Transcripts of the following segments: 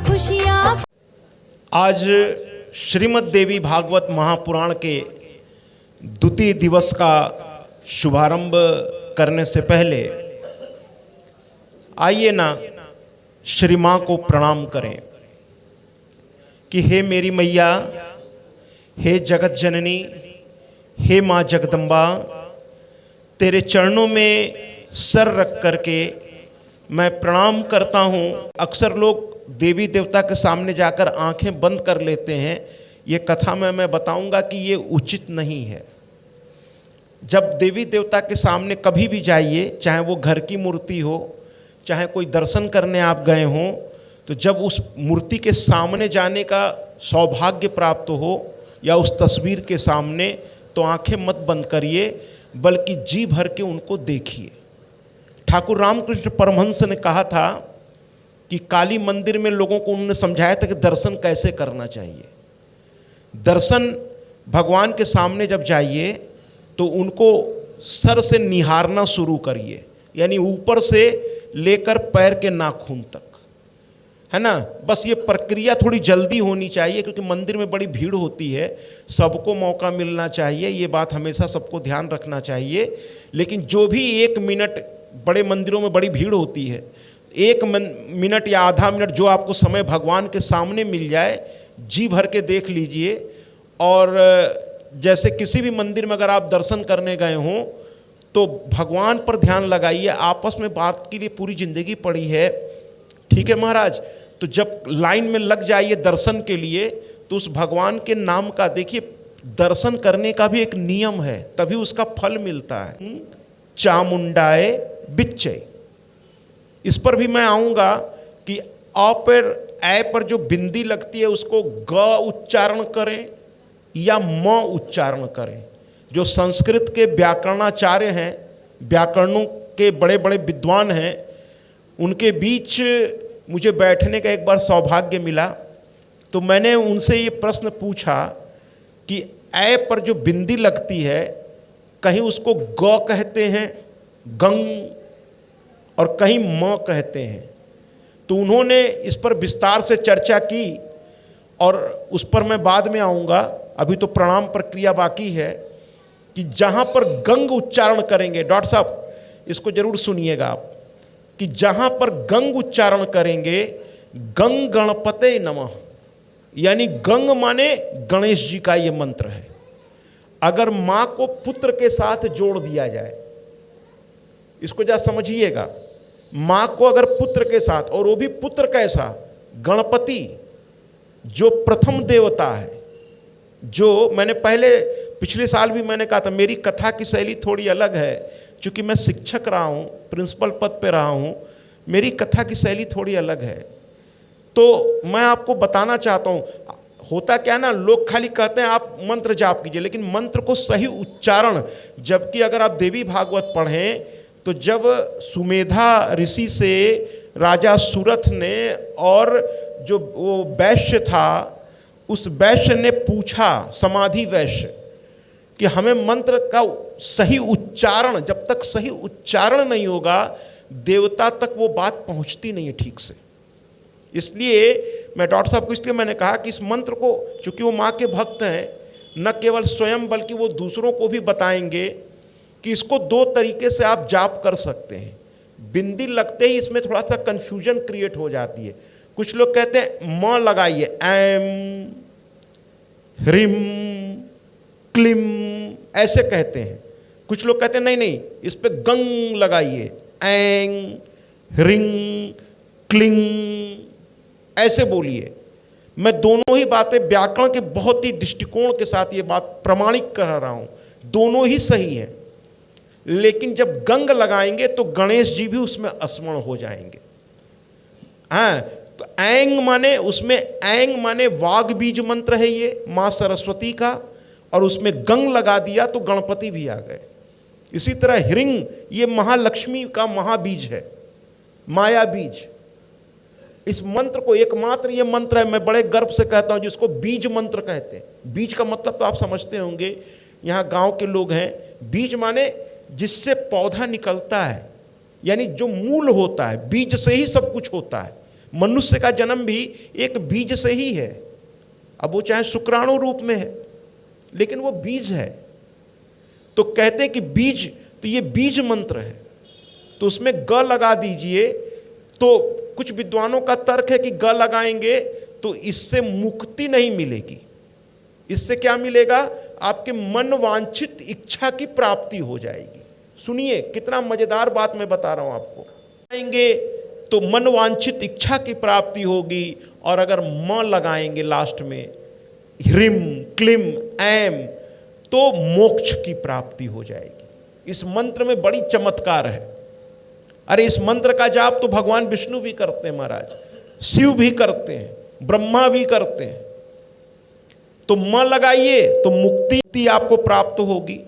खुशियाँ। आज श्रीमद् देवी भागवत महापुराण के द्वितीय दिवस का शुभारंभ करने से पहले आइए ना श्री माँ को प्रणाम करें कि हे मेरी मैया, हे जगत जननी, हे माँ जगदम्बा, तेरे चरणों में सर रख करके मैं प्रणाम करता हूँ। अक्सर लोग देवी देवता के सामने जाकर आंखें बंद कर लेते हैं। ये कथा में मैं बताऊंगा कि ये उचित नहीं है। जब देवी देवता के सामने कभी भी जाइए, चाहे वो घर की मूर्ति हो, चाहे कोई दर्शन करने आप गए हों, तो जब उस मूर्ति के सामने जाने का सौभाग्य प्राप्त हो या उस तस्वीर के सामने, तो आंखें मत बंद करिए, बल्कि जी भर के उनको देखिए। ठाकुर रामकृष्ण परमहंस ने कहा था कि काली मंदिर में लोगों को उन्होंने समझाया था कि दर्शन कैसे करना चाहिए। दर्शन भगवान के सामने जब जाइए तो उनको सर से निहारना शुरू करिए, यानी ऊपर से लेकर पैर के नाखून तक, है ना। बस ये प्रक्रिया थोड़ी जल्दी होनी चाहिए क्योंकि मंदिर में बड़ी भीड़ होती है, सबको मौका मिलना चाहिए, ये बात हमेशा सबको ध्यान रखना चाहिए। लेकिन जो भी 1 मिनट, बड़े मंदिरों में बड़ी भीड़ होती है, 1 मिनट या आधा मिनट जो आपको समय भगवान के सामने मिल जाए, जी भर के देख लीजिए। और जैसे किसी भी मंदिर में अगर आप दर्शन करने गए हों तो भगवान पर ध्यान लगाइए। आपस में बात के लिए पूरी जिंदगी पड़ी है, ठीक है महाराज। तो जब लाइन में लग जाइए दर्शन के लिए तो उस भगवान के नाम का देखिए, दर्शन करने का भी एक नियम है, तभी उसका फल मिलता है। चामुंडाए बिच्चे, इस पर भी मैं आऊंगा कि अ पर ए पर जो बिंदी लगती है उसको ग उच्चारण करें या म उच्चारण करें। जो संस्कृत के व्याकरणाचार्य हैं, व्याकरणों के बड़े बड़े विद्वान हैं, उनके बीच मुझे बैठने का एक बार सौभाग्य मिला। तो मैंने उनसे ये प्रश्न पूछा कि ए पर जो बिंदी लगती है, कहीं उसको ग कहते हैं, गंग, और कहीं म कहते हैं। तो उन्होंने इस पर विस्तार से चर्चा की और उस पर मैं बाद में आऊँगा, अभी तो प्रणाम प्रक्रिया बाकी है। कि जहाँ पर गंग उच्चारण करेंगे, डॉक्टर साहब इसको जरूर सुनिएगा आप, कि जहाँ पर गंग उच्चारण करेंगे, गंग गणपते नमः, यानी गंग माने गणेश जी का ये मंत्र है। अगर माँ को पुत्र के साथ जोड़ दिया जाए, इसको जरा समझिएगा, माँ को अगर पुत्र के साथ, और वो भी पुत्र कैसा, गणपति जो प्रथम देवता है, जो मैंने पिछले साल भी मैंने कहा था, मेरी कथा की शैली थोड़ी अलग है, क्योंकि मैं शिक्षक रहा हूँ, प्रिंसिपल पद पे रहा हूँ, मेरी कथा की शैली थोड़ी अलग है। तो मैं आपको बताना चाहता हूँ, होता क्या ना, लोग खाली कहते हैं आप मंत्र जाप कीजिए, लेकिन मंत्र को सही उच्चारण, जबकि अगर आप देवी भागवत पढ़ें तो जब सुमेधा ऋषि से राजा सुरथ ने और जो वो वैश्य था, उस वैश्य ने पूछा, समाधि वैश्य, कि हमें मंत्र का सही उच्चारण, जब तक सही उच्चारण नहीं होगा देवता तक वो बात पहुंचती नहीं है ठीक से। इसलिए मैं डॉक्टर साहब को इसलिए मैंने कहा कि इस मंत्र को, चूंकि वो माँ के भक्त हैं, न केवल स्वयं बल्कि वो दूसरों को भी बताएंगे कि इसको 2 तरीके से आप जाप कर सकते हैं। बिंदी लगते ही इसमें थोड़ा सा कंफ्यूजन क्रिएट हो जाती है। कुछ लोग कहते हैं म लगाइए, एम, ह्रीम, क्लीम, ऐसे कहते हैं। कुछ लोग कहते हैं नहीं नहीं, इस पे गंग लगाइए, एंग, ह्रिंग, क्लिंग, ऐसे बोलिए। मैं दोनों ही बातें व्याकरण के बहुत ही दृष्टिकोण के साथ ये बात प्रमाणित कर रहा हूं, दोनों ही सही है। लेकिन जब गंग लगाएंगे तो गणेश जी भी उसमें स्मरण हो जाएंगे। हाँ, तो ऐंग माने, उसमें ऐंग माने वाग बीज मंत्र है ये माँ सरस्वती का, और उसमें गंग लगा दिया तो गणपति भी आ गए। इसी तरह ह्रिंग, ये महालक्ष्मी का महाबीज है, माया बीज। इस मंत्र को एकमात्र ये मंत्र है, मैं बड़े गर्व से कहता हूं, जिसको बीज मंत्र कहते हैं। बीज का मतलब तो आप समझते होंगे, यहाँ गांव के लोग हैं। बीज माने जिससे पौधा निकलता है, यानी जो मूल होता है, बीज से ही सब कुछ होता है। मनुष्य का जन्म भी एक बीज से ही है। अब वो चाहे शुक्राणु रूप में है, लेकिन वो बीज है। तो कहते हैं कि बीज, तो ये बीज मंत्र है, तो उसमें ग लगा दीजिए। तो कुछ विद्वानों का तर्क है कि ग लगाएंगे तो इससे मुक्ति नहीं मिलेगी। इससे क्या मिलेगा? आपके मन वांछित इच्छा की प्राप्ति हो जाएगी। सुनिए कितना मजेदार बात मैं बता रहा हूं आपको। लगाएंगे तो मन वांछित इच्छा की प्राप्ति होगी, और अगर म लगाएंगे लास्ट में, ह्रीम क्लीम ऐम, तो मोक्ष की प्राप्ति हो जाएगी। इस मंत्र में बड़ी चमत्कार है। अरे इस मंत्र का जाप तो भगवान विष्णु भी करते हैं महाराज, शिव भी करते हैं, ब्रह्मा भी करते हैं। तो म लगाइए तो मुक्ति आपको प्राप्त होगी।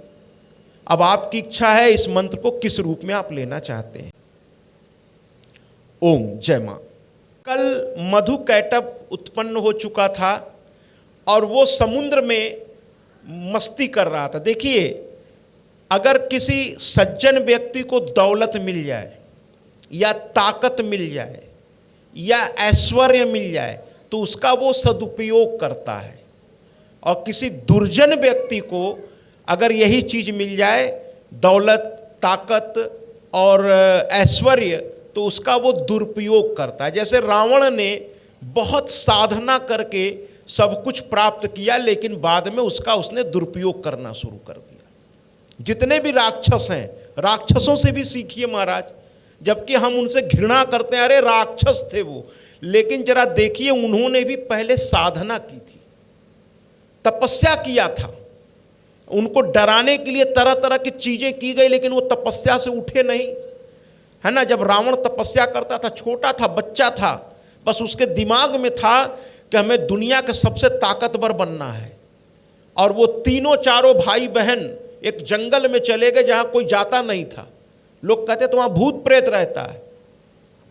अब आपकी इच्छा है इस मंत्र को किस रूप में आप लेना चाहते हैं। ओम जय मां। कल मधु कैटब उत्पन्न हो चुका था और वो समुद्र में मस्ती कर रहा था। देखिए, अगर किसी सज्जन व्यक्ति को दौलत मिल जाए या ताकत मिल जाए या ऐश्वर्य मिल जाए तो उसका वो सदुपयोग करता है, और किसी दुर्जन व्यक्ति को अगर यही चीज मिल जाए, दौलत, ताकत और ऐश्वर्य, तो उसका वो दुरुपयोग करता है। जैसे रावण ने बहुत साधना करके सब कुछ प्राप्त किया, लेकिन बाद में उसने दुरुपयोग करना शुरू कर दिया। जितने भी राक्षस हैं, राक्षसों से भी सीखिए महाराज, जबकि हम उनसे घृणा करते हैं, अरे राक्षस थे वो, लेकिन जरा देखिए उन्होंने भी पहले साधना की थी, तपस्या किया था। उनको डराने के लिए तरह तरह की चीजें की गई, लेकिन वो तपस्या से उठे नहीं, है ना। जब रावण तपस्या करता था, छोटा था, बच्चा था, बस उसके दिमाग में था कि हमें दुनिया के सबसे ताकतवर बनना है। और वो तीनों चारों भाई बहन एक जंगल में चले गए जहां कोई जाता नहीं था। लोग कहते तो वहां भूत प्रेत रहता है।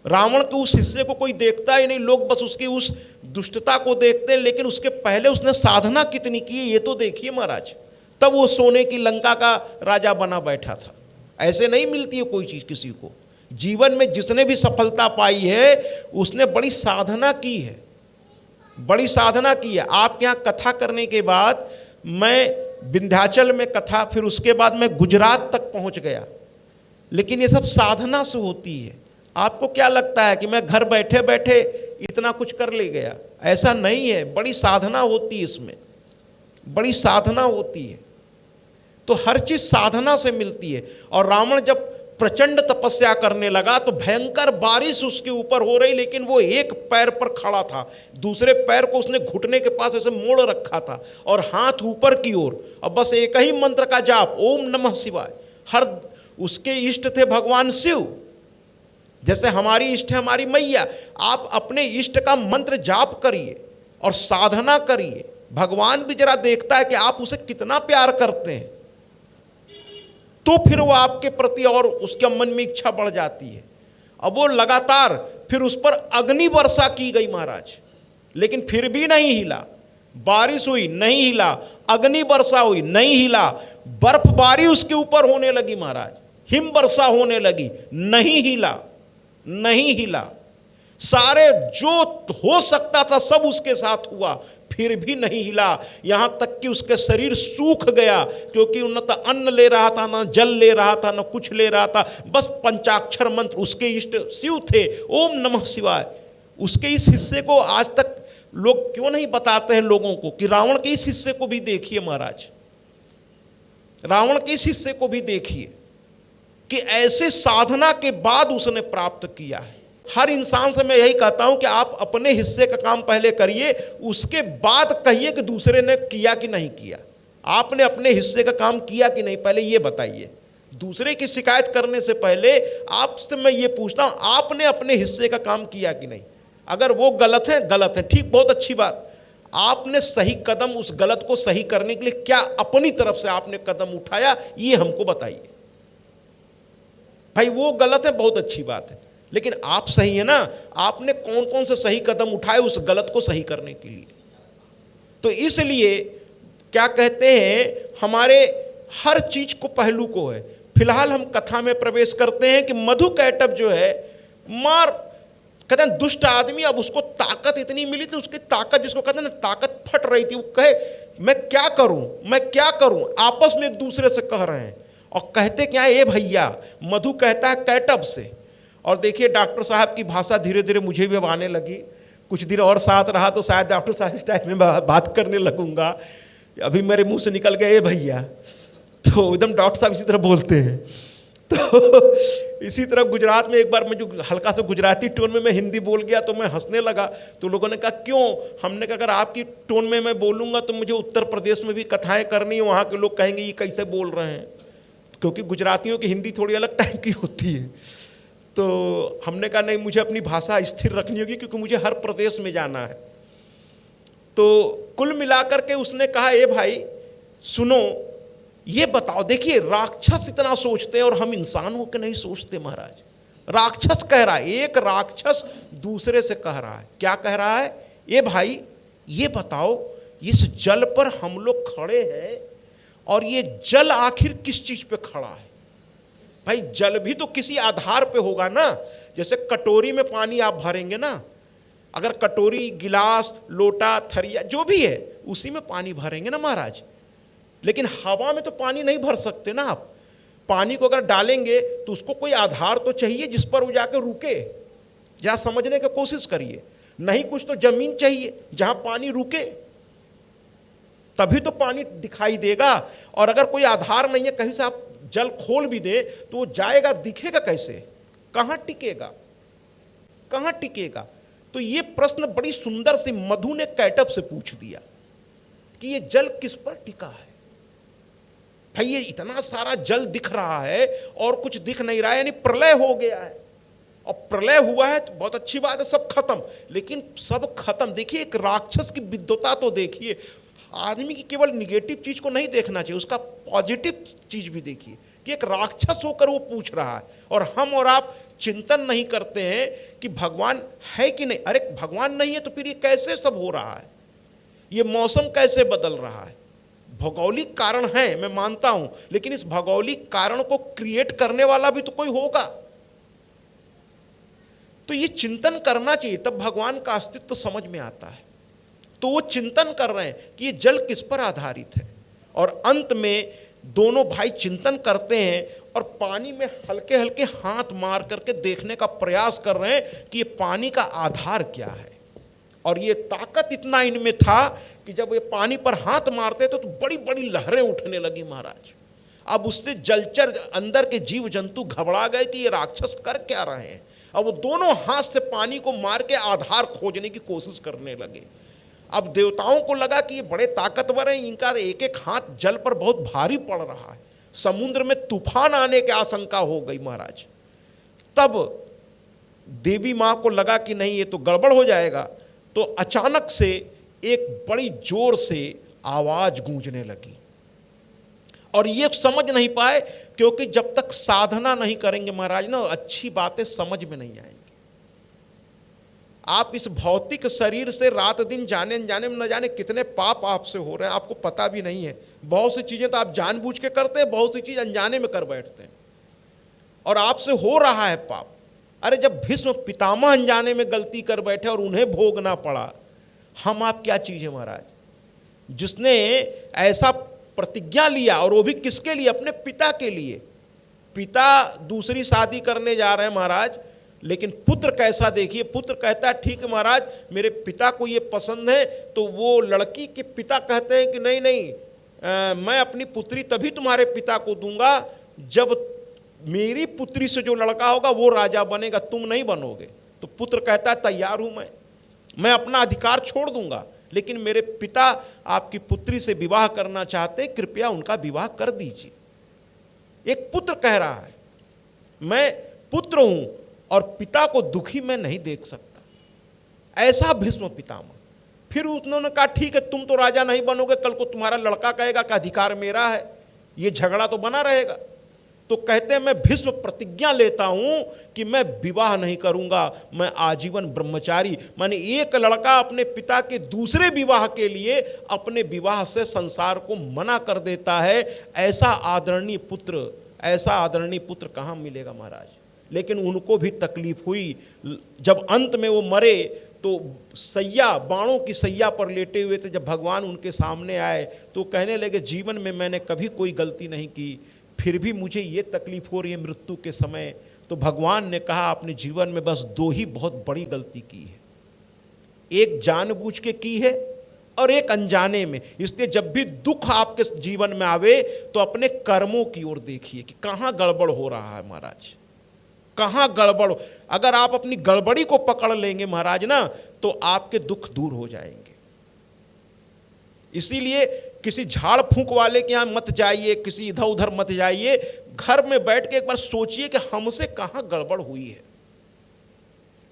रावण के उस हिस्से को कोई देखता ही नहीं, लोग बस उसकी उस दुष्टता को देखते हैं। लेकिन उसके पहले उसने साधना कितनी की है ये तो देखिए महाराज। तब वो सोने की लंका का राजा बना बैठा था। ऐसे नहीं मिलती है कोई चीज किसी को। जीवन में जिसने भी सफलता पाई है उसने बड़ी साधना की है, बड़ी साधना की है। आपके यहाँ कथा करने के बाद मैं विंध्याचल में कथा, फिर उसके बाद मैं गुजरात तक पहुंच गया, लेकिन ये सब साधना से होती है। आपको क्या लगता है कि मैं घर बैठे बैठे इतना कुछ कर ले गया? ऐसा नहीं है, बड़ी साधना होती है, इसमें बड़ी साधना होती है। तो हर चीज साधना से मिलती है। और रावण जब प्रचंड तपस्या करने लगा तो भयंकर बारिश उसके ऊपर हो रही, लेकिन वो एक पैर पर खड़ा था, दूसरे पैर को उसने घुटने के पास ऐसे मोड़ रखा था और हाथ ऊपर की ओर, और बस एक ही मंत्र का जाप, ओम नमः शिवाय। हर उसके इष्ट थे भगवान शिव, जैसे हमारी इष्ट है हमारी मैया। आप अपने इष्ट का मंत्र जाप करिए और साधना करिए। भगवान भी जरा देखता है कि आप उसे कितना प्यार करते हैं, तो फिर वो आपके प्रति और उसके मन में इच्छा बढ़ जाती है। अब वो लगातार फिर उस पर अग्नि वर्षा की गई महाराज, लेकिन फिर भी नहीं हिला। बारिश हुई, नहीं हिला, अग्नि वर्षा हुई, नहीं हिला, बर्फबारी उसके ऊपर होने लगी महाराज, हिम वर्षा होने लगी, नहीं हिला, नहीं हिला। सारे जो हो सकता था सब उसके साथ हुआ, फिर भी नहीं हिला। यहां तक कि उसके शरीर सूख गया, क्योंकि न तो अन्न ले रहा था, न जल ले रहा था, न कुछ ले रहा था। बस पंचाक्षर मंत्र, उसके इष्ट शिव थे, ओम नमः शिवाय। उसके इस हिस्से को आज तक लोग क्यों नहीं बताते हैं लोगों को कि रावण के इस हिस्से को भी देखिए महाराज, रावण के इस हिस्से को भी देखिए कि ऐसे साधना के बाद उसने प्राप्त किया है। हर इंसान से मैं यही कहता हूं कि आप अपने हिस्से का काम पहले करिए, उसके बाद कहिए कि दूसरे ने किया कि नहीं किया। आपने अपने हिस्से का काम किया कि नहीं, पहले ये बताइए। दूसरे की शिकायत करने से पहले आपसे मैं ये पूछता हूं, आपने अपने हिस्से का काम किया कि नहीं। अगर वो गलत है, गलत है, ठीक, बहुत अच्छी बात। आपने सही कदम, उस गलत को सही करने के लिए क्या अपनी तरफ से आपने कदम उठाया, ये हमको बताइए। भाई वो गलत है, बहुत अच्छी बात है, लेकिन आप सही है ना। आपने कौन कौन से सही कदम उठाए उस गलत को सही करने के लिए। तो इसलिए क्या कहते हैं, हमारे हर चीज को पहलू को है। फिलहाल हम कथा में प्रवेश करते हैं कि मधु कैटब जो है मार कहते हैं दुष्ट आदमी, अब उसको ताकत इतनी मिली थी, उसकी ताकत जिसको कहते हैं ना ताकत फट रही थी, वो कहे मैं क्या करूं, मैं क्या करूं, आपस में एक दूसरे से कह रहे हैं। और कहते क्या है, ए भैया, मधु कहता है कैटअप से। और देखिए डॉक्टर साहब की भाषा धीरे धीरे मुझे भी अब आने लगी, कुछ दिन और साथ रहा तो शायद डॉक्टर साहब इस टाइप में बात करने लगूंगा। अभी मेरे मुंह से निकल गया ए भैया, तो एकदम डॉक्टर साहब इसी तरह बोलते हैं। तो इसी तरह गुजरात में एक बार मैं जो हल्का सा गुजराती टोन में मैं हिंदी बोल गया तो मैं हंसने लगा। तो लोगों ने कहा क्यों? हमने कहा अगर आपकी टोन में मैं बोलूँगा तो मुझे उत्तर प्रदेश में भी कथाएं करनी है, वहाँ के लोग कहेंगे ये कैसे बोल रहे हैं, क्योंकि गुजरातियों की हिंदी थोड़ी अलग टाइप की होती है। तो हमने कहा नहीं, मुझे अपनी भाषा स्थिर रखनी होगी क्योंकि मुझे हर प्रदेश में जाना है। तो कुल मिलाकर के उसने कहा ए भाई सुनो, ये बताओ, देखिए राक्षस इतना सोचते हैं और हम इंसान होकर नहीं सोचते महाराज। राक्षस कह रहा है, एक राक्षस दूसरे से कह रहा है, क्या कह रहा है, ये भाई ये बताओ, इस जल पर हम लोग खड़े हैं और ये जल आखिर किस चीज पे खड़ा है? भाई जल भी तो किसी आधार पे होगा ना। जैसे कटोरी में पानी आप भरेंगे ना, अगर कटोरी, गिलास, लोटा, थरिया जो भी है उसी में पानी भरेंगे ना महाराज। लेकिन हवा में तो पानी नहीं भर सकते ना आप। पानी को अगर डालेंगे तो उसको कोई आधार तो चाहिए जिस पर वो जाकर रुके। जहां समझने की कोशिश करिए, नहीं कुछ तो जमीन चाहिए जहां पानी रुके, तभी तो पानी दिखाई देगा। और अगर कोई आधार नहीं है, कहीं से आप जल खोल भी दे तो वो जाएगा, दिखेगा कैसे, कहां टिकेगा, कहां टिकेगा? तो ये प्रश्न बड़ी सुंदर सी मधु ने कैटअप से पूछ दिया कि ये जल किस पर टिका है। भाई ये इतना सारा जल दिख रहा है और कुछ दिख नहीं रहा है, यानी प्रलय हो गया है। और प्रलय हुआ है तो बहुत अच्छी बात है, सब खत्म। लेकिन सब खत्म, देखिए एक राक्षस की विद्वता तो देखिए। आदमी की केवल निगेटिव चीज को नहीं देखना चाहिए, उसका पॉजिटिव चीज भी देखिए कि एक राक्षस होकर वो पूछ रहा है। और हम और आप चिंतन नहीं करते हैं कि भगवान है कि नहीं। अरे भगवान नहीं है तो फिर ये कैसे सब हो रहा है, ये मौसम कैसे बदल रहा है? भौगोलिक कारण है, मैं मानता हूं, लेकिन इस भौगोलिक कारण को क्रिएट करने वाला भी तो कोई होगा। तो ये चिंतन करना चाहिए, तब भगवान का अस्तित्व समझ में आता है। तो वो चिंतन कर रहे हैं कि ये जल किस पर आधारित है। और अंत में दोनों भाई चिंतन करते हैं और पानी में हल्के हल्के हाथ मार करके देखने का प्रयास कर रहे हैं कि ये पानी का आधार क्या है। और ये ताकत इतना इनमें था कि जब ये पानी पर हाथ मारते तो बड़ी बड़ी लहरें उठने लगी महाराज। अब उससे जलचर अंदर के जीव जंतु घबरा गए कि ये राक्षस कर क्या रहे हैं। अब वो दोनों हाथ से पानी को मार के आधार खोजने की कोशिश करने लगे। अब देवताओं को लगा कि ये बड़े ताकतवर हैं, इनका एक एक हाथ जल पर बहुत भारी पड़ रहा है, समुद्र में तूफान आने की आशंका हो गई महाराज। तब देवी मां को लगा कि नहीं ये तो गड़बड़ हो जाएगा। तो अचानक से एक बड़ी जोर से आवाज गूंजने लगी और ये समझ नहीं पाए, क्योंकि जब तक साधना नहीं करेंगे महाराज ना, अच्छी बातें समझ में नहीं आएंगी। आप इस भौतिक शरीर से रात दिन जाने अनजाने में न जाने कितने पाप आपसे हो रहे हैं, आपको पता भी नहीं है। बहुत सी चीजें तो आप जानबूझ के करते हैं, बहुत सी चीज अनजाने में कर बैठते हैं और आपसे हो रहा है पाप। अरे जब भीष्म पितामह अनजाने में गलती कर बैठे और उन्हें भोगना पड़ा, हम आप क्या चीज है महाराज? जिसने ऐसा प्रतिज्ञा लिया, और वो भी किसके लिए? अपने पिता के लिए। पिता दूसरी शादी करने जा रहे हैं महाराज, लेकिन पुत्र कैसा देखिए। पुत्र कहता है ठीक है महाराज, मेरे पिता को ये पसंद है। तो वो लड़की के पिता कहते हैं कि नहीं नहीं, मैं अपनी पुत्री तभी तुम्हारे पिता को दूंगा जब मेरी पुत्री से जो लड़का होगा वो राजा बनेगा, तुम नहीं बनोगे। तो पुत्र कहता है तैयार हूं मैं अपना अधिकार छोड़ दूंगा, लेकिन मेरे पिता आपकी पुत्री से विवाह करना चाहते, कृपया उनका विवाह कर दीजिए। एक पुत्र कह रहा है मैं पुत्र हूं और पिता को दुखी मैं नहीं देख सकता। ऐसा भीष्म पितामह। फिर उन्होंने कहा ठीक है, तुम तो राजा नहीं बनोगे, कल को तुम्हारा लड़का कहेगा कि अधिकार मेरा है, ये झगड़ा तो बना रहेगा। तो कहते हैं मैं भीष्म प्रतिज्ञा लेता हूं कि मैं विवाह नहीं करूंगा, मैं आजीवन ब्रह्मचारी। माने एक लड़का अपने पिता के दूसरे विवाह के लिए अपने विवाह से संसार को मना कर देता है। ऐसा आदरणीय पुत्र कहां मिलेगा महाराज? लेकिन उनको भी तकलीफ हुई। जब अंत में वो मरे तो सैया, बाणों की सैया पर लेटे हुए थे, जब भगवान उनके सामने आए तो कहने लगे जीवन में मैंने कभी कोई गलती नहीं की, फिर भी मुझे ये तकलीफ हो रही है मृत्यु के समय। तो भगवान ने कहा आपने जीवन में बस दो ही बहुत बड़ी गलती की है, एक जानबूझ के की है और एक अनजाने में। इसलिए जब भी दुख आपके जीवन में आवे तो अपने कर्मों की ओर देखिए कि कहाँ गड़बड़ हो रहा है महाराज, कहाँ गड़बड़। अगर आप अपनी गड़बड़ी को पकड़ लेंगे महाराज ना, तो आपके दुख दूर हो जाएंगे। इसीलिए किसी झाड़ फूंक वाले के यहां मत जाइए, किसी इधर उधर मत जाइए, घर में बैठ के एक बार सोचिए कि हमसे कहां गड़बड़ हुई है,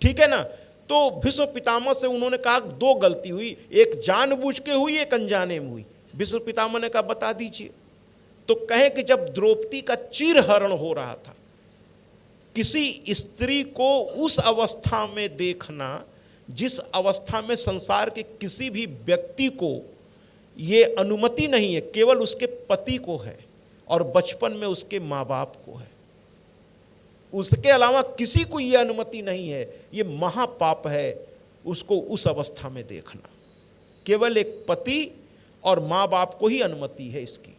ठीक है ना। तो भीष्म पितामह से उन्होंने कहा दो गलती हुई, एक जानबूझ के हुई, एक अनजाने में हुई। भीष्म पितामह ने कहा बता दीजिए। तो कहे कि जब द्रौपदी का चीरहरण हो रहा था, किसी स्त्री को उस अवस्था में देखना जिस अवस्था में संसार के किसी भी व्यक्ति को ये अनुमति नहीं है, केवल उसके पति को है और बचपन में उसके माँ बाप को है, उसके अलावा किसी को ये अनुमति नहीं है। ये महापाप है उसको उस अवस्था में देखना। केवल एक पति और माँ बाप को ही अनुमति है इसकी।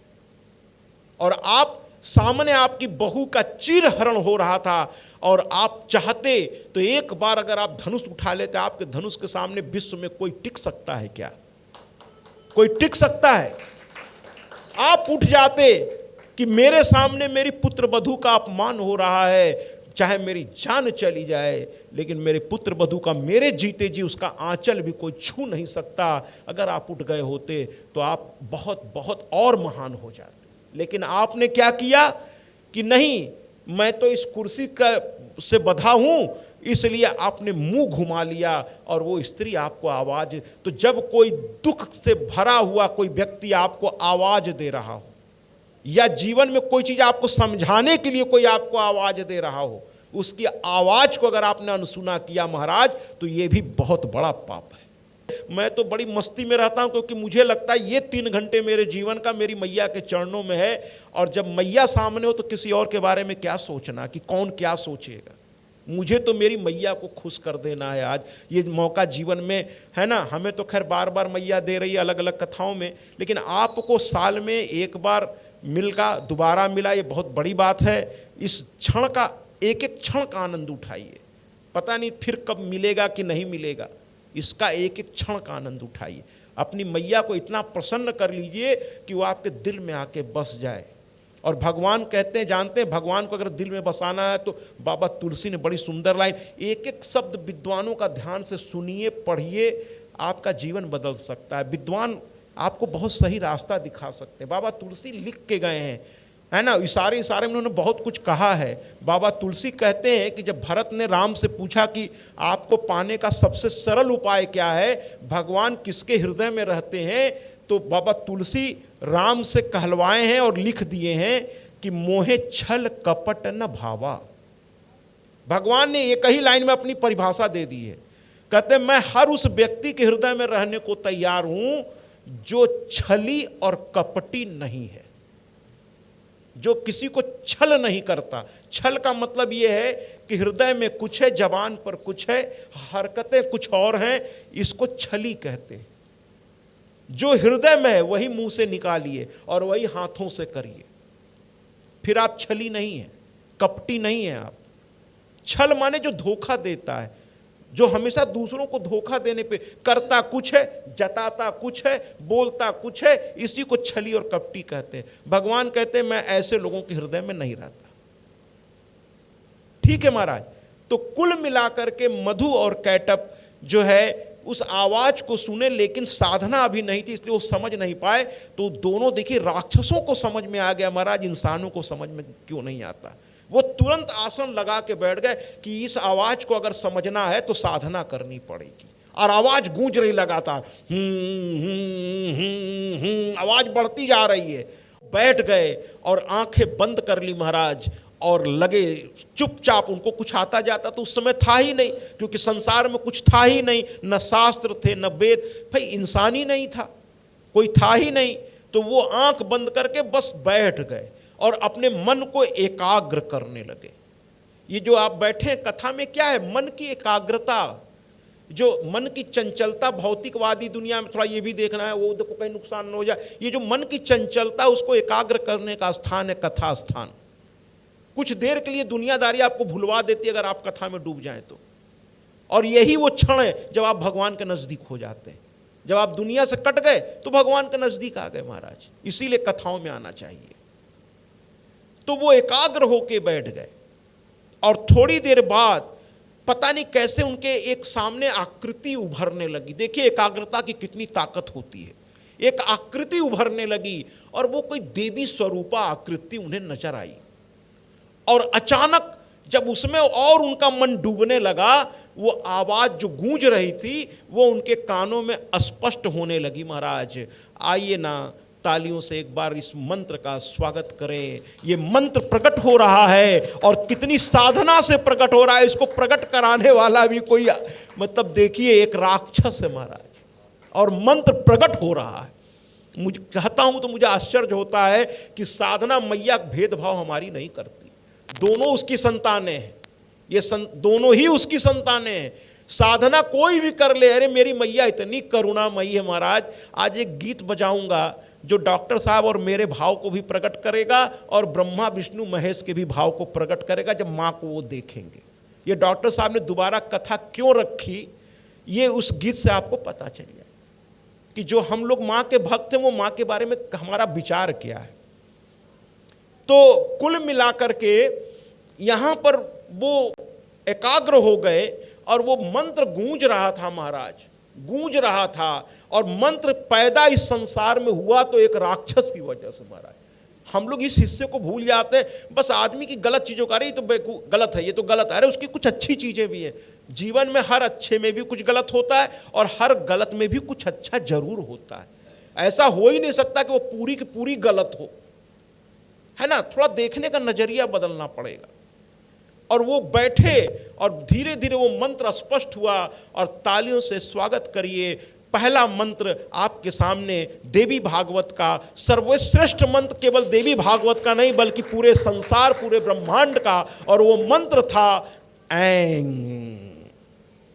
और आप सामने आपकी बहू का चीरहरण हो रहा था और आप चाहते तो एक बार अगर आप धनुष उठा लेते, आपके धनुष के सामने विश्व में कोई टिक सकता है क्या? कोई टिक सकता है? आप उठ जाते कि मेरे सामने मेरी पुत्र वधू का अपमान हो रहा है, चाहे मेरी जान चली जाए, लेकिन मेरे पुत्र वधू का मेरे जीते जी उसका आंचल भी कोई छू नहीं सकता। अगर आप उठ गए होते तो आप बहुत बहुत और महान हो जाते। लेकिन आपने क्या किया कि नहीं, मैं तो इस कुर्सी का से बधा हूं, इसलिए आपने मुंह घुमा लिया और वो स्त्री आपको आवाज। तो जब कोई दुख से भरा हुआ कोई व्यक्ति आपको आवाज दे रहा हो, या जीवन में कोई चीज आपको समझाने के लिए कोई आपको आवाज दे रहा हो, उसकी आवाज को अगर आपने अनसुना किया महाराज, तो ये भी बहुत बड़ा पाप है। मैं तो बड़ी मस्ती में रहता हूं, क्योंकि मुझे लगता है ये 3 घंटे मेरे जीवन का मेरी मैया के चरणों में है। और जब मैया सामने हो तो किसी और के बारे में क्या सोचना कि कौन क्या सोचेगा। मुझे तो मेरी मैया को खुश कर देना है। आज ये मौका जीवन में है ना, हमें तो खैर बार बार मैया दे रही है अलग अलग कथाओं में, लेकिन आपको साल में एक बार मिलका दोबारा मिला, ये बहुत बड़ी बात है। इस क्षण का एक एक क्षण का आनंद उठाइए, पता नहीं फिर कब मिलेगा कि नहीं मिलेगा, इसका एक एक क्षण का आनंद उठाइए। अपनी मैया को इतना प्रसन्न कर लीजिए कि वो आपके दिल में आके बस जाए। और भगवान कहते हैं, जानते हैं भगवान को अगर दिल में बसाना है तो बाबा तुलसी ने बड़ी सुंदर लाइन, एक एक शब्द विद्वानों का ध्यान से सुनिए, पढ़िए, आपका जीवन बदल सकता है। विद्वान आपको बहुत सही रास्ता दिखा सकते हैं। बाबा तुलसी लिख के गए हैं, है ना, इशारे इशारे में उन्होंने बहुत कुछ कहा है। बाबा तुलसी कहते हैं कि जब भरत ने राम से पूछा कि आपको पाने का सबसे सरल उपाय क्या है, भगवान किसके हृदय में रहते हैं, तो बाबा तुलसी राम से कहलवाए हैं और लिख दिए हैं कि मोहे छल कपट न भावा। भगवान ने एक ही लाइन में अपनी परिभाषा दे दी है। कहते हैं मैं हर उस व्यक्ति के हृदय में रहने को तैयार हूं जो छली और कपटी नहीं है, जो किसी को छल नहीं करता। छल का मतलब यह है कि हृदय में कुछ है, जबान पर कुछ है, हरकतें कुछ और हैं, इसको छली कहते हैं। जो हृदय में है वही मुंह से निकालिए और वही हाथों से करिए, फिर आप छली नहीं है, कपटी नहीं है आप। छल माने जो धोखा देता है, जो हमेशा दूसरों को धोखा देने पे करता कुछ है, जताता कुछ है, बोलता कुछ है, इसी को छली और कपटी कहते हैं। भगवान कहते हैं मैं ऐसे लोगों के हृदय में नहीं रहता। ठीक है महाराज। तो कुल मिलाकर के मधु और कैटप जो है उस आवाज को सुने, लेकिन साधना अभी नहीं थी इसलिए वो समझ नहीं पाए। तो दोनों देखिए राक्षसों को समझ में आ गया महाराज, इंसानों को समझ में क्यों नहीं आता। वो तुरंत आसन लगा के बैठ गए कि इस आवाज को अगर समझना है तो साधना करनी पड़ेगी। और आवाज गूंज रही लगातार, आवाज बढ़ती जा रही है। बैठ गए और आंखें बंद कर ली महाराज और लगे चुपचाप। उनको कुछ आता जाता तो उस समय था ही नहीं, क्योंकि संसार में कुछ था ही नहीं, न शास्त्र थे न वेद, भाई इंसान ही नहीं था, कोई था ही नहीं। तो वो आंख बंद करके बस बैठ गए और अपने मन को एकाग्र करने लगे। ये जो आप बैठे हैं कथा में क्या है? मन की एकाग्रता, जो मन की चंचलता, भौतिकवादी दुनिया में थोड़ा ये भी देखना है, वो देखो कहीं नुकसान न हो जाए, ये जो मन की चंचलता उसको एकाग्र करने का स्थान है कथा स्थान। कुछ देर के लिए दुनियादारी आपको भुलवा देती है अगर आप कथा में डूब जाएं तो, और यही वो क्षण है जब आप भगवान के नजदीक हो जाते हैं। जब आप दुनिया से कट गए तो भगवान के नजदीक आ गए महाराज। इसीलिए कथाओं में आना चाहिए। तो वो एकाग्र होके बैठ गए और थोड़ी देर बाद पता नहीं कैसे उनके एक सामने आकृति उभरने लगी। देखिए एकाग्रता की कितनी ताकत होती है। एक आकृति उभरने लगी और वो कोई देवी स्वरूपा आकृति उन्हें नजर आई, और अचानक जब उसमें और उनका मन डूबने लगा, वो आवाज जो गूंज रही थी वो उनके कानों में स्पष्ट होने लगी। महाराज आइए ना, तालियों से एक बार इस मंत्र का स्वागत करें। ये मंत्र प्रकट हो रहा है और कितनी साधना से प्रकट हो रहा है। इसको प्रकट कराने वाला भी कोई, मतलब देखिए एक राक्षस है महाराज, और मंत्र प्रकट हो रहा है। मुझे कहता हूं तो मुझे आश्चर्य होता है कि साधना मैया भेदभाव हमारी नहीं करती। दोनों उसकी संतानें हैं, ये दोनों ही उसकी संतानें हैं। साधना कोई भी कर ले, अरे मेरी मैया इतनी करुणामयी है महाराज। आज एक गीत बजाऊंगा जो डॉक्टर साहब और मेरे भाव को भी प्रकट करेगा और ब्रह्मा विष्णु महेश के भी भाव को प्रकट करेगा जब माँ को वो देखेंगे। ये डॉक्टर साहब ने दोबारा कथा क्यों रखी, ये उस गीत से आपको पता चल जाए कि जो हम लोग माँ के भक्त हैं वो माँ के बारे में हमारा विचार क्या है। तो कुल मिलाकर के यहाँ पर वो एकाग्र हो गए और वो मंत्र गूंज रहा था महाराज, गूंज रहा था। और मंत्र पैदा इस संसार में हुआ तो एक राक्षस की वजह से महाराज। हम लोग इस हिस्से को भूल जाते हैं, बस आदमी की गलत चीजों का, अरे ये तो गलत है, ये तो गलत है। अरे उसकी कुछ अच्छी चीजें भी हैं जीवन में, हर अच्छे में भी कुछ गलत होता है और हर गलत में भी कुछ अच्छा जरूर होता है। ऐसा हो ही नहीं सकता कि वो पूरी की पूरी गलत हो, है ना। थोड़ा देखने का नजरिया बदलना पड़ेगा। और वो बैठे और धीरे धीरे वो मंत्र स्पष्ट हुआ और तालियों से स्वागत करिए। पहला मंत्र आपके सामने देवी भागवत का, सर्वश्रेष्ठ मंत्र, केवल देवी भागवत का नहीं बल्कि पूरे संसार, पूरे ब्रह्मांड का, और वो मंत्र था ऐं।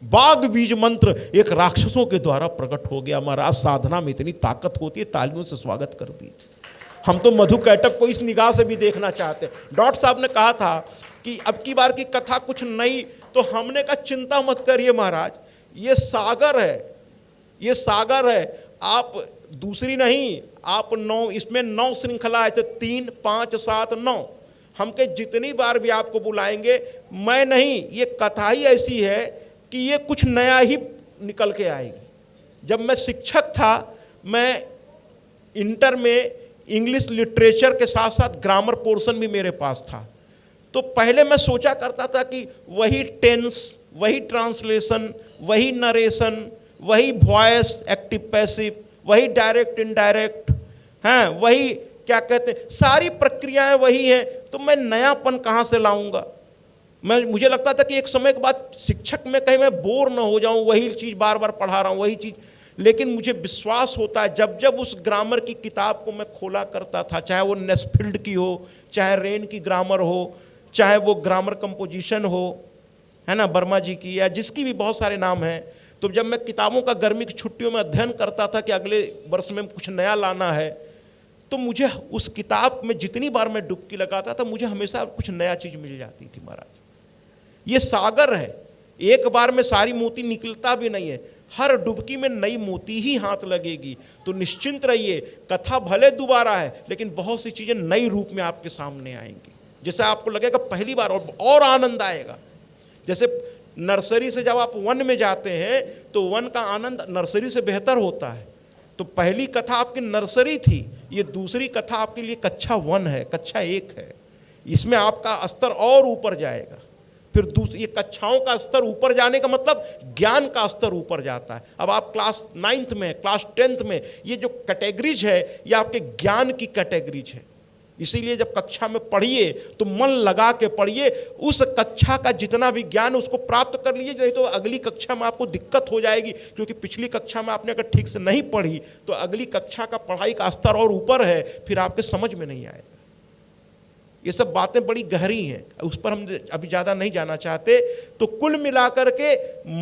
बाग बीज मंत्र एक राक्षसों के द्वारा प्रकट हो गया। महाराज साधना में इतनी ताकत होती है, तालियों से स्वागत कर दी। हम तो मधु कैटक को इस निगाह से भी देखना चाहते हैं। डॉक्टर साहब ने कहा था कि अब की बार की कथा कुछ नई, तो हमने कहा चिंता मत करिए महाराज, ये सागर है, ये सागर है। आप दूसरी नहीं, आप 9, इसमें 9 श्रृंखला ऐसे 3, 5, 7, 9, हम के जितनी बार भी आपको बुलाएंगे, मैं नहीं, ये कथा ही ऐसी है कि ये कुछ नया ही निकल के आएगी। जब मैं शिक्षक था, मैं इंटर में इंग्लिश लिटरेचर के साथ साथ ग्रामर पोर्शन भी मेरे पास था। तो पहले मैं सोचा करता था कि वही टेंस, वही ट्रांसलेशन, वही नरेशन, वही वॉइस एक्टिव पैसिव, वही डायरेक्ट इनडायरेक्ट, हैं, वही क्या कहते हैं, सारी प्रक्रियाएं वही हैं। तो मैं नयापन कहाँ से लाऊंगा? मुझे लगता था कि एक समय के बाद शिक्षक में कहीं मैं बोर ना हो जाऊं, वही चीज़ बार बार पढ़ा रहा हूं, वही चीज़। लेकिन मुझे विश्वास होता है जब जब उस ग्रामर की किताब को मैं खोला करता था, चाहे वो नेस्फील्ड की हो, चाहे रेन की ग्रामर हो, चाहे वो ग्रामर कंपोजिशन हो, है ना, वर्मा जी की, या जिसकी भी बहुत सारे नाम हैं। तो जब मैं किताबों का गर्मी की छुट्टियों में अध्ययन करता था कि अगले वर्ष में कुछ नया लाना है, तो मुझे उस किताब में जितनी बार मैं डुबकी लगाता था, मुझे हमेशा कुछ नया चीज़ मिल जाती थी महाराज। ये सागर है, एक बार में सारी मोती निकलता भी नहीं है, हर डुबकी में नई मोती ही हाथ लगेगी। तो निश्चिंत रहिए, कथा भले दोबारा है लेकिन बहुत सी चीज़ें नई रूप में आपके सामने आएंगी, जैसे आपको लगेगा पहली बार, और आनंद आएगा। जैसे नर्सरी से जब आप वन में जाते हैं तो वन का आनंद नर्सरी से बेहतर होता है। तो पहली कथा आपकी नर्सरी थी, ये दूसरी कथा आपके लिए कक्षा 1 है, कक्षा 1 है। इसमें आपका स्तर और ऊपर जाएगा। फिर ये कक्षाओं का स्तर ऊपर जाने का मतलब ज्ञान का स्तर ऊपर जाता है। अब आप क्लास 9th में, क्लास 10th में, ये जो कैटेगरीज है ये आपके ज्ञान की कैटेगरीज है। इसीलिए जब कक्षा में पढ़िए तो मन लगा के पढ़िए, उस कक्षा का जितना भी ज्ञान उसको प्राप्त कर लीजिए, नहीं तो अगली कक्षा में आपको दिक्कत हो जाएगी, क्योंकि पिछली कक्षा में आपने अगर ठीक से नहीं पढ़ी तो अगली कक्षा का पढ़ाई का स्तर और ऊपर है, फिर आपके समझ में नहीं आएगा। ये सब बातें बड़ी गहरी हैं, उस पर हम अभी ज़्यादा नहीं जाना चाहते। तो कुल मिलाकर के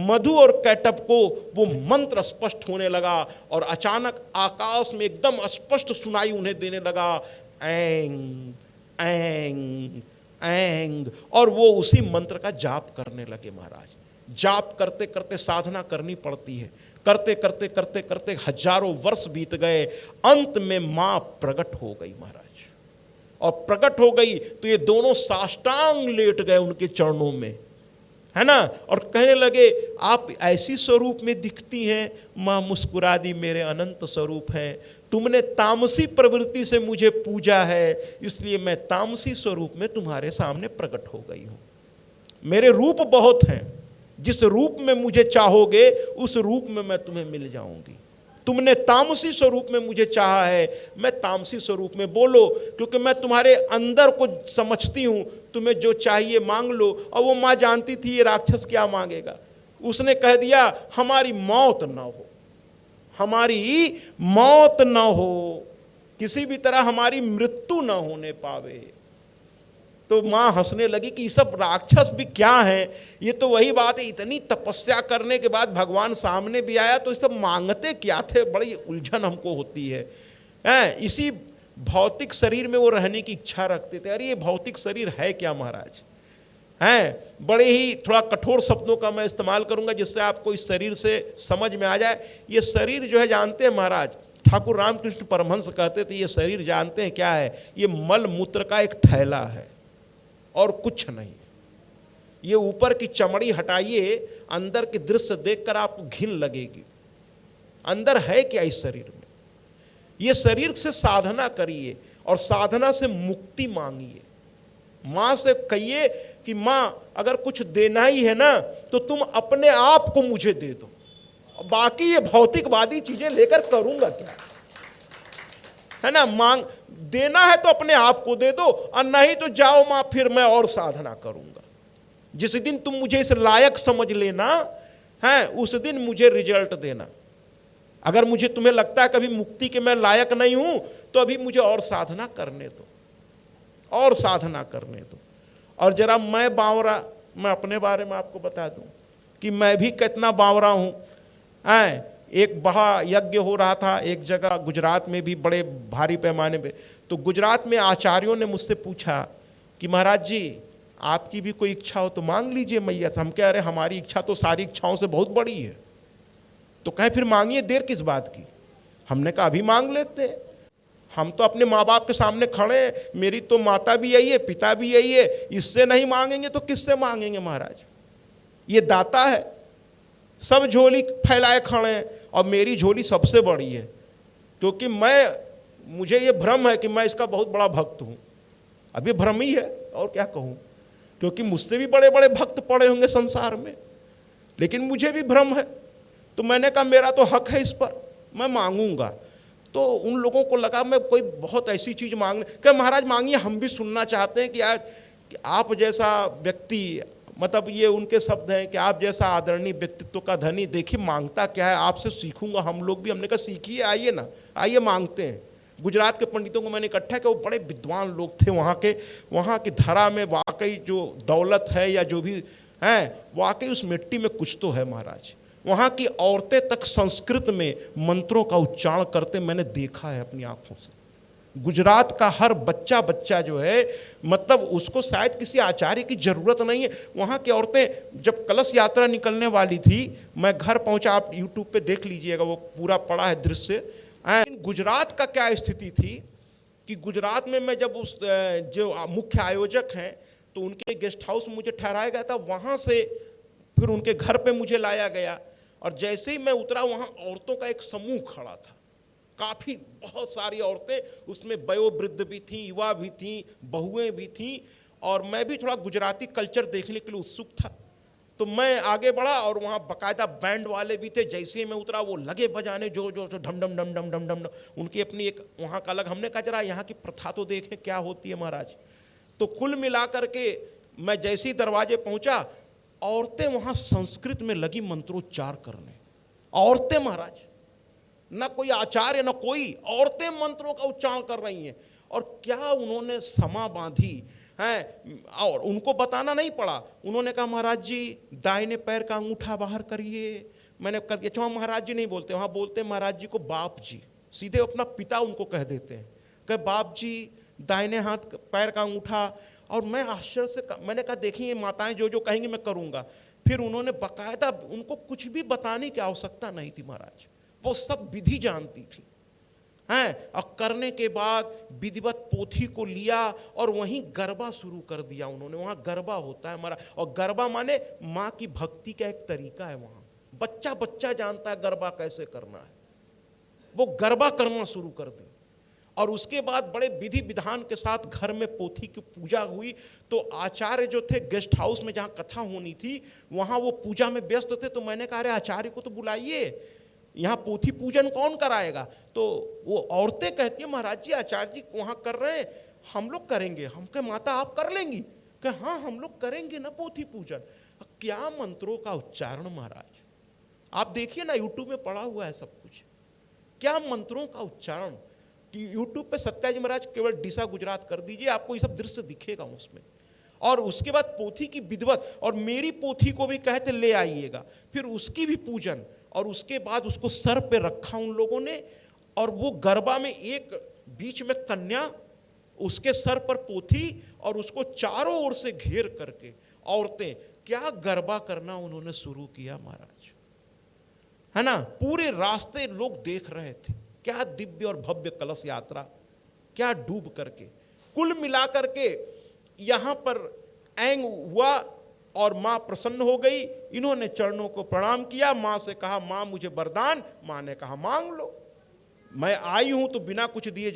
मधु और कैटअप को वो मंत्र स्पष्ट होने लगा और अचानक आकाश में एकदम स्पष्ट सुनाई उन्हें देने लगा, एंग एंग एंग, और वो उसी मंत्र का जाप करने लगे महाराज। जाप करते करते साधना करनी पड़ती है, करते करते करते करते हजारों वर्ष बीत गए। अंत में मां प्रकट हो गई महाराज, और प्रकट हो गई तो ये दोनों साष्टांग लेट गए उनके चरणों में, है ना, और कहने लगे आप ऐसी स्वरूप में दिखती हैं। मां मुस्कुरा दी, मेरे अनंत स्वरूप हैं, तुमने तामसी प्रवृत्ति से मुझे पूजा है, इसलिए मैं तामसी स्वरूप में तुम्हारे सामने प्रकट हो गई हूं। मेरे रूप बहुत हैं, जिस रूप में मुझे चाहोगे उस रूप में मैं तुम्हें मिल जाऊंगी। तुमने तामसी स्वरूप में मुझे चाहा है, मैं तामसी स्वरूप में, बोलो, क्योंकि मैं तुम्हारे अंदर को समझती हूं, तुम्हें जो चाहिए मांग लो। और वो मां जानती थी ये राक्षस क्या मांगेगा। उसने कह दिया हमारी मौत ना हो, हमारी मौत ना हो, किसी भी तरह हमारी मृत्यु ना होने पावे। तो मां हंसने लगी कि ये सब राक्षस भी क्या है, ये तो वही बात है, इतनी तपस्या करने के बाद भगवान सामने भी आया तो ये सब मांगते क्या थे, बड़ी उलझन हमको होती है। इसी भौतिक शरीर में वो रहने की इच्छा रखते थे। अरे ये भौतिक शरीर है क्या महाराज, हैं, बड़े ही थोड़ा कठोर शब्दों का मैं इस्तेमाल करूंगा जिससे आपको इस शरीर से समझ में आ जाए। ये शरीर जो है जानते हैं महाराज, ठाकुर रामकृष्ण परमहंस कहते थे ये शरीर जानते हैं क्या है, ये मल मूत्र का एक थैला है और कुछ नहीं। ये ऊपर की चमड़ी हटाइए, अंदर के दृश्य देखकर आपको घिन लगेगी। अंदर है क्या इस शरीर में। ये शरीर से साधना करिए और साधना से मुक्ति मांगिए। मां से कहिए कि मां अगर कुछ देना ही है ना तो तुम अपने आप को मुझे दे दो, बाकी ये भौतिकवादी चीजें लेकर करूंगा क्या, है ना। मांग देना है तो अपने आप को दे दो, और नहीं तो जाओ मां फिर मैं और साधना करूंगा। जिस दिन तुम मुझे इस लायक समझ लेना है उस दिन मुझे रिजल्ट देना। अगर मुझे तुम्हें लगता है कभी मुक्ति के मैं लायक नहीं हूं तो अभी मुझे और साधना करने दो, और साधना करने दो। और जरा मैं बावरा, मैं अपने बारे में आपको बता दूं कि मैं भी कितना बावरा हूं। एक बड़ा यज्ञ हो रहा था एक जगह गुजरात में भी, बड़े भारी पैमाने पे। तो गुजरात में आचार्यों ने मुझसे पूछा कि महाराज जी आपकी भी कोई इच्छा हो तो मांग लीजिए मैया से। हम कह रहे हमारी इच्छा तो सारी इच्छाओं से बहुत बड़ी है। तो कहे फिर मांगिए, देर किस बात की। हमने कहा अभी मांग लेते हैं, हम तो अपने माँ बाप के सामने खड़े हैं, मेरी तो माता भी यही है, पिता भी यही है, इससे नहीं मांगेंगे तो किससे मांगेंगे महाराज। ये दाता है, सब झोली फैलाए खड़े हैं और मेरी झोली सबसे बड़ी है, क्योंकि मुझे ये भ्रम है कि मैं इसका बहुत बड़ा भक्त हूँ। अब ये भ्रम ही है और क्या कहूँ, क्योंकि मुझसे भी बड़े बड़े भक्त पड़े होंगे संसार में, लेकिन मुझे भी भ्रम है। तो मैंने कहा मेरा तो हक है इस पर, मैं मांगूंगा। तो उन लोगों को लगा मैं कोई बहुत ऐसी चीज मांगने, क्या महाराज मांगिए, हम भी सुनना चाहते हैं कि आप जैसा व्यक्ति, मतलब ये उनके शब्द हैं कि आप जैसा आदरणीय व्यक्तित्व का धनी, देखिए मांगता क्या है, आपसे सीखूंगा हम लोग भी। हमने कहा सीखिए, आइए ना, आइए मांगते हैं। गुजरात के पंडितों को मैंने इकट्ठा किया, वो बड़े विद्वान लोग थे वहाँ की धरा में वाकई जो दौलत है या जो भी है, वाकई उस मिट्टी में कुछ तो है महाराज। वहाँ की औरतें तक संस्कृत में मंत्रों का उच्चारण करते मैंने देखा है अपनी आंखों से। गुजरात का हर बच्चा जो है, मतलब उसको शायद किसी आचार्य की जरूरत नहीं है। वहाँ की औरतें जब कलश यात्रा निकलने वाली थी, मैं घर पहुंचा, आप यूट्यूब पे देख लीजिएगा, वो पूरा पड़ा है दृश्य। गुजरात का क्या स्थिति थी कि गुजरात में मैं जब उस जो मुख्य आयोजक हैं तो उनके गेस्ट हाउस में मुझे ठहराया गया था, वहाँ से फिर उनके घर पे मुझे लाया गया। और जैसे ही मैं उतरा वहाँ औरतों का एक समूह खड़ा था, काफ़ी बहुत सारी औरतें, उसमें वयोवृद्ध भी थीं, युवा भी थीं, बहुएं भी थीं। और मैं भी थोड़ा गुजराती कल्चर देखने के लिए उत्सुक था, तो मैं आगे बढ़ा और वहाँ बाकायदा बैंड वाले भी थे। जैसे ही मैं उतरा वो लगे बजाने जो ढम ढम ढम ढम ढम ढम, उनकी अपनी एक वहाँ का अलग। हमने कहा जरा यहाँ की प्रथा तो देखें क्या होती है महाराज। तो कुल मिला करके मैं जैसे ही दरवाजे पहुँचा, औरतें वहाँ संस्कृत में लगी मंत्रोच्चार करने। औरतें महाराज, ना कोई आचार्य ना कोई, औरतें मंत्रों का उच्चारण कर रही हैं। और क्या उन्होंने समा बांधी हैं, और उनको बताना नहीं पड़ा। उन्होंने कहा महाराज जी दाहिने पैर का अंगूठा बाहर करिए। मैंने कर दिया। अच्छा, महाराज जी नहीं बोलते, वहाँ बोलते महाराज जी को बाप जी, सीधे अपना पिता उनको कह देते हैं कि बाप जी दाहिने हाथ पैर का अंगूठा। और मैं आश्चर्य से मैंने कहा देखिए ये माताएं जो जो कहेंगी मैं करूँगा। फिर उन्होंने बकायदा, उनको कुछ भी बताने की आवश्यकता नहीं थी महाराज, वो सब विधि जानती थी हैं। और करने के बाद विधिवत पोथी को लिया और वहीं गरबा शुरू कर दिया उन्होंने। वहां गरबा होता है हमारा, और गरबा माने माँ की भक्ति का एक तरीका है। वहां बच्चा बच्चा जानता है गरबा कैसे करना है। वो गरबा करना शुरू कर दी, और उसके बाद बड़े विधि विधान के साथ घर में पोथी की पूजा हुई। तो आचार्य जो थे गेस्ट हाउस में जहां कथा होनी थी, वहां वो पूजा में व्यस्त थे। तो मैंने कहा अरे आचार्य को तो बुलाइए, यहाँ पोथी पूजन कौन कराएगा। तो वो औरतें कहती है महाराज जी आचार्य जी वहाँ कर रहे हैं, हम लोग करेंगे। हम कहे माता आप कर लेंगी? कहे हाँ हम लोग करेंगे ना पोथी पूजन। क्या मंत्रों का उच्चारण महाराज, आप देखिए ना यूट्यूब में पड़ा हुआ है सब कुछ। क्या मंत्रों का उच्चारण कि यूट्यूब पे सत्याजी महाराज केवल डिसा गुजरात कर दीजिए, आपको ये सब दृश्य दिखेगा उसमें। और उसके बाद पोथी की विधिवत, और मेरी पोथी को भी कहते ले आइएगा, फिर उसकी भी पूजन, और उसके बाद उसको सर पे रखा उन लोगों ने। और वो गरबा में एक बीच में कन्या, उसके सर पर पोथी, और उसको चारों ओर से घेर करके औरतें क्या गरबा करना उन्होंने शुरू किया महाराज, है ना। पूरे रास्ते लोग देख रहे थे, क्या दिव्य और भव्य कलश यात्रा, क्या डूब करके। कुल मिलाकर के यहां पर ऐंग हुआ और मां प्रसन्न हो गई। इन्होंने चरणों को प्रणाम किया, मां से कहा मां मुझे वरदान। मां ने कहा मांग लो, मैं आई हूं तो बिना कुछ दिए